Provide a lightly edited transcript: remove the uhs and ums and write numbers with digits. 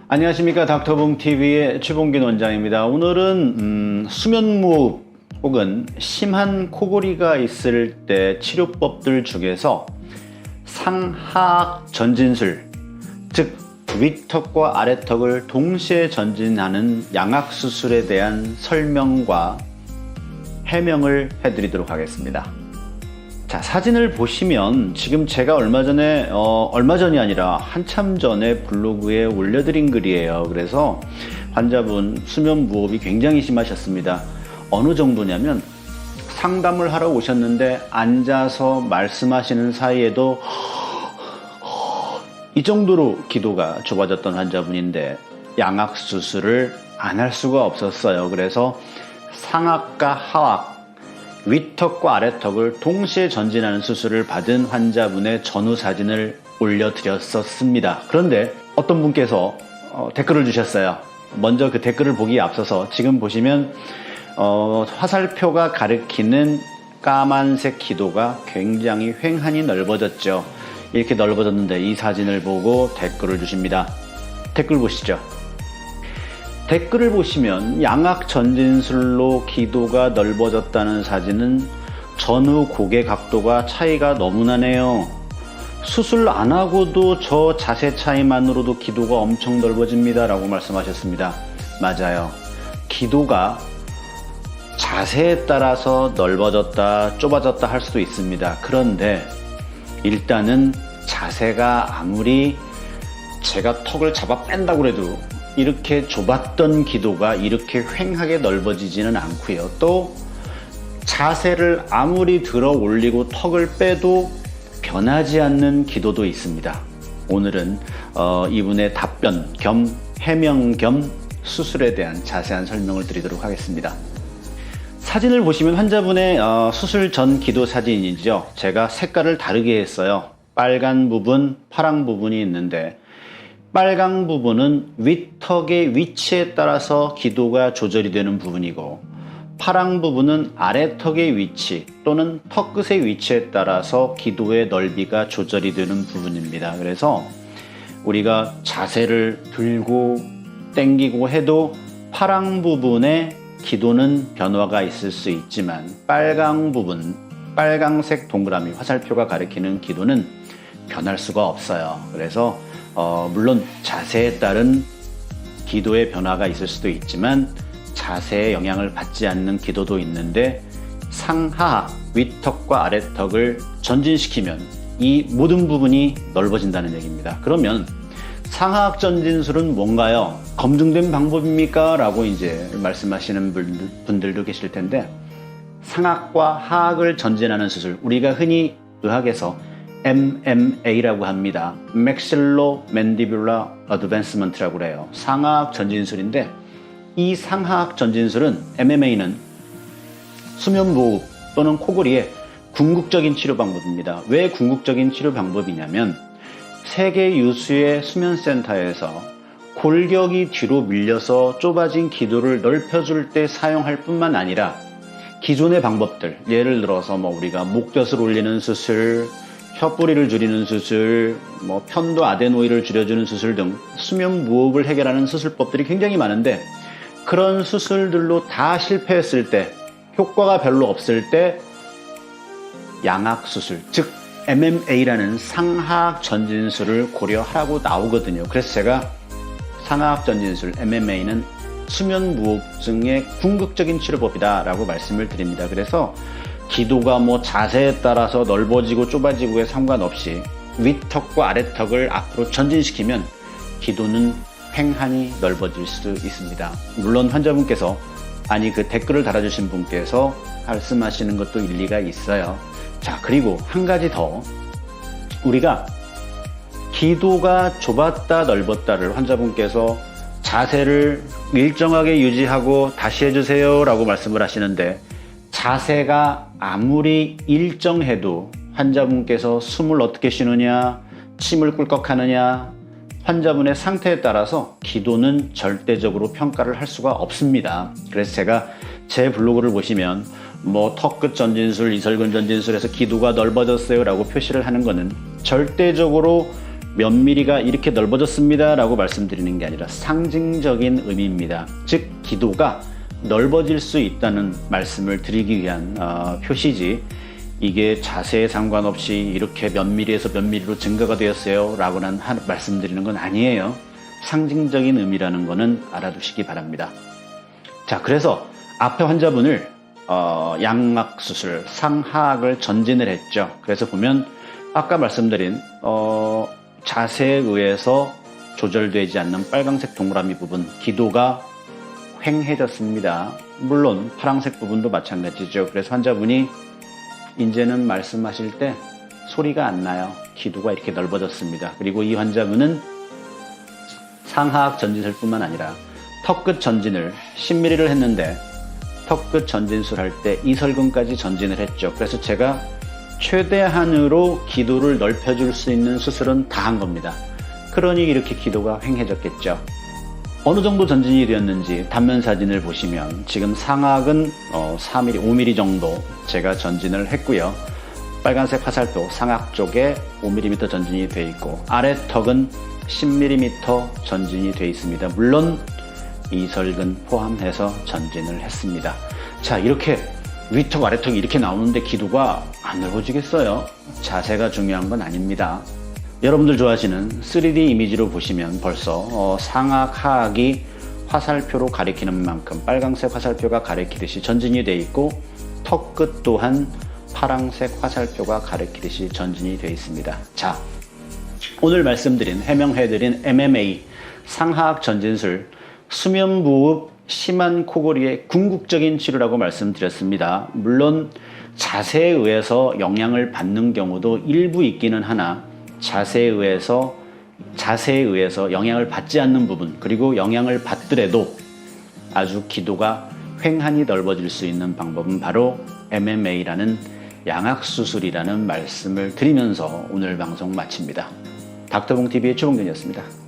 안녕하십니까. 닥터봉TV의 최봉균 원장입니다. 오늘은 수면무호흡 혹은 심한 코골이가 있을 때 치료법들 중에서 상하악 전진술, 즉 윗턱과 아래턱을 동시에 전진하는 양악수술에 대한 설명과 해명을 해드리도록 하겠습니다. 자, 사진을 보시면 지금 제가 얼마 전이 아니라 한참 전에 블로그에 올려드린 글이에요. 그래서 환자분 수면 무호흡이 굉장히 심하셨습니다. 어느 정도냐면 상담을 하러 오셨는데 앉아서 말씀하시는 사이에도 이 정도로 기도가 좁아졌던 환자분인데 양악 수술을 안 할 수가 없었어요. 그래서 상악과 하악, 윗턱과 아래턱을 동시에 전진하는 수술을 받은 환자분의 전후 사진을 올려드렸었습니다. 그런데 어떤 분께서 댓글을 주셨어요. 먼저 그 댓글을 보기에 앞서서 지금 보시면 화살표가 가리키는 까만색 기도가 굉장히 횡하니 넓어졌죠. 이렇게 넓어졌는데 이 사진을 보고 댓글을 주십니다. 댓글 보시죠. 댓글을 보시면 양악 전진술로 기도가 넓어졌다는 사진은 전후 고개 각도가 차이가 너무 나네요. 수술 안 하고도 저 자세 차이만으로도 기도가 엄청 넓어집니다 라고 말씀하셨습니다. 맞아요. 기도가 자세에 따라서 넓어졌다 좁아졌다 할 수도 있습니다. 그런데 일단은 자세가 아무리 제가 턱을 잡아 뺀다고 해도 이렇게 좁았던 기도가 이렇게 횡하게 넓어지지는 않고요. 또 자세를 아무리 들어 올리고 턱을 빼도 변하지 않는 기도도 있습니다. 오늘은 이분의 답변 겸 해명 겸 수술에 대한 자세한 설명을 드리도록 하겠습니다. 사진을 보시면 환자분의 수술 전 기도 사진이죠. 제가 색깔을 다르게 했어요. 빨간 부분, 파란 부분이 있는데 빨강 부분은 윗턱의 위치에 따라서 기도가 조절이 되는 부분이고 파란 부분은 아래턱의 위치 또는 턱끝의 위치에 따라서 기도의 넓이가 조절이 되는 부분입니다. 그래서 우리가 자세를 들고 당기고 해도 파란 부분에 기도는 변화가 있을 수 있지만 빨강 부분, 빨강색 동그라미 화살표가 가리키는 기도는 변할 수가 없어요. 그래서 물론 자세에 따른 기도의 변화가 있을 수도 있지만 자세에 영향을 받지 않는 기도도 있는데 상하악, 윗턱과 아래턱을 전진시키면 이 모든 부분이 넓어진다는 얘기입니다. 그러면 상하악 전진술은 뭔가요? 검증된 방법입니까? 라고 이제 말씀하시는 분들도 계실 텐데 상악과 하악을 전진하는 수술, 우리가 흔히 의학에서 MMA라고 합니다. Maxillomandibular Advancement라고 그래요. 상하악 전진술인데 이 상하악 전진술은 MMA는 수면무호흡 또는 코골이의 궁극적인 치료 방법입니다. 왜 궁극적인 치료 방법이냐면 세계 유수의 수면센터에서 골격이 뒤로 밀려서 좁아진 기도를 넓혀줄 때 사용할 뿐만 아니라 기존의 방법들, 예를 들어서 우리가 목젖을 올리는 수술, 혀뿌리를 줄이는 수술, 편도 아데노이를 줄여주는 수술 등 수면 무호흡을 해결하는 수술법들이 굉장히 많은데 그런 수술들로 다 실패했을 때, 효과가 별로 없을 때 양악 수술, 즉 MMA라는 상하악 전진술을 고려하라고 나오거든요. 그래서 제가 상하악 전진술 MMA는 수면 무호흡증의 궁극적인 치료법이다 라고 말씀을 드립니다. 그래서 기도가 자세에 따라서 넓어지고 좁아지고에 상관없이 윗턱과 아래턱을 앞으로 전진시키면 기도는 횡하니 넓어질 수 있습니다. 물론 환자분께서 그 댓글을 달아주신 분께서 말씀하시는 것도 일리가 있어요. 자, 그리고 한 가지 더, 우리가 기도가 좁았다 넓었다를 환자분께서 자세를 일정하게 유지하고 다시 해주세요 라고 말씀을 하시는데 자세가 아무리 일정해도 환자분께서 숨을 어떻게 쉬느냐, 침을 꿀꺽하느냐, 환자분의 상태에 따라서 기도는 절대적으로 평가를 할 수가 없습니다. 그래서 제가 제 블로그를 보시면 턱끝 전진술, 이설근 전진술에서 기도가 넓어졌어요 라고 표시를 하는 것은 절대적으로 몇 미리가 이렇게 넓어졌습니다 라고 말씀드리는 게 아니라 상징적인 의미입니다. 즉 기도가 넓어질 수 있다는 말씀을 드리기 위한 표시지, 이게 자세에 상관없이 이렇게 몇 미리에서 몇 미리로 증가가 되었어요 라고는 말씀드리는 건 아니에요. 상징적인 의미라는 거는 알아두시기 바랍니다. 자, 그래서 앞에 환자분을 양악수술, 상하악을 전진을 했죠. 그래서 보면 아까 말씀드린 자세에 의해서 조절되지 않는 빨강색 동그라미 부분, 기도가 횡해졌습니다. 물론 파란색 부분도 마찬가지죠. 그래서 환자분이 이제는 말씀하실 때 소리가 안 나요. 기도가 이렇게 넓어졌습니다. 그리고 이 환자분은 상하악 전진술 뿐만 아니라 턱끝 전진을 10mm를 했는데 턱끝 전진술 할 때 이설근까지 전진을 했죠. 그래서 제가 최대한으로 기도를 넓혀줄 수 있는 수술은 다 한 겁니다. 그러니 이렇게 기도가 횡해졌겠죠. 어느 정도 전진이 되었는지 단면 사진을 보시면 지금 상악은 4mm, 5mm 정도 제가 전진을 했고요. 빨간색 화살표 상악 쪽에 5mm 전진이 되어 있고 아래 턱은 10mm 전진이 되어 있습니다. 물론 이설근 포함해서 전진을 했습니다. 자, 이렇게 위턱 아래턱이 이렇게 나오는데 기도가 안 넓어지겠어요? 자세가 중요한 건 아닙니다. 여러분들 좋아하시는 3D 이미지로 보시면 벌써 상악, 하악이 화살표로 가리키는 만큼 빨간색 화살표가 가리키듯이 전진이 되어 있고 턱끝 또한 파란색 화살표가 가리키듯이 전진이 되어 있습니다. 자, 오늘 말씀드린 해명해드린 MMA 상하악 전진술 수면무흡 심한 코골이의 궁극적인 치료라고 말씀드렸습니다. 물론 자세에 의해서 영향을 받는 경우도 일부 있기는 하나 자세에 의해서 영향을 받지 않는 부분, 그리고 영향을 받더라도 아주 기도가 횡하니 넓어질 수 있는 방법은 바로 MMA라는 양악수술이라는 말씀을 드리면서 오늘 방송 마칩니다. 닥터봉TV의 최봉균이었습니다.